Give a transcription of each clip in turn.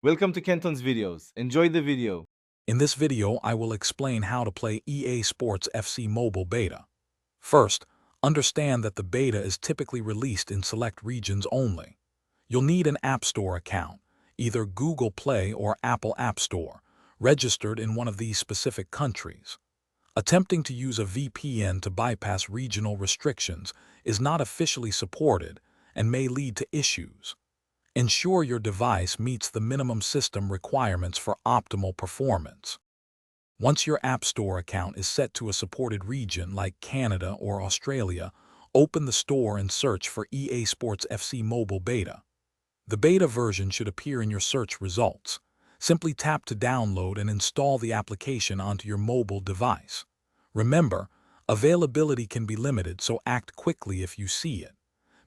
Welcome to Kenton's videos. Enjoy the video. In this video, I will explain how to play EA Sports FC Mobile Beta. First, understand that the beta is typically released in select regions only. You'll need an App Store account, either Google Play or Apple App Store, registered in one of these specific countries. Attempting to use a VPN to bypass regional restrictions is not officially supported and may lead to issues. Ensure your device meets the minimum system requirements for optimal performance. Once your App Store account is set to a supported region like Canada or Australia, open the store and search for EA Sports FC Mobile Beta. The beta version should appear in your search results. Simply tap to download and install the application onto your mobile device. Remember, availability can be limited, so act quickly if you see it.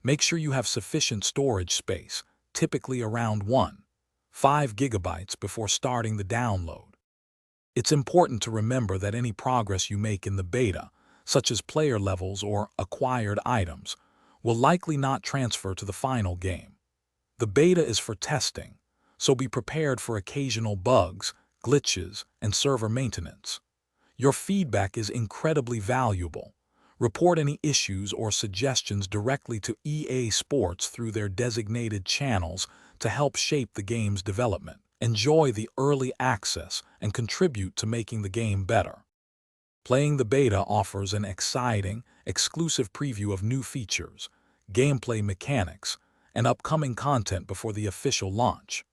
Make sure you have sufficient storage space, typically around 1.5 gigabytes, before starting the download. It's important to remember that any progress you make in the beta, such as player levels or acquired items, will likely not transfer to the final game. The beta is for testing, so be prepared for occasional bugs, glitches, and server maintenance. Your feedback is incredibly valuable. Report any issues or suggestions directly to EA Sports through their designated channels to help shape the game's development. Enjoy the early access and contribute to making the game better. Playing the beta offers an exciting, exclusive preview of new features, gameplay mechanics, and upcoming content before the official launch.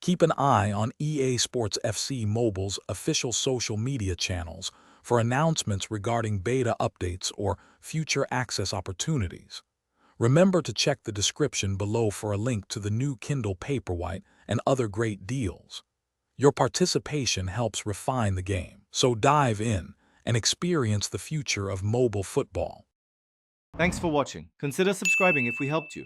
Keep an eye on EA Sports FC Mobile's official social media channels for announcements regarding beta updates or future access opportunities. Remember to check the description below for a link to the new Kindle Paperwhite and other great deals. Your participation helps refine the game, so dive in and experience the future of mobile football. Thanks for watching. Consider subscribing if we helped you.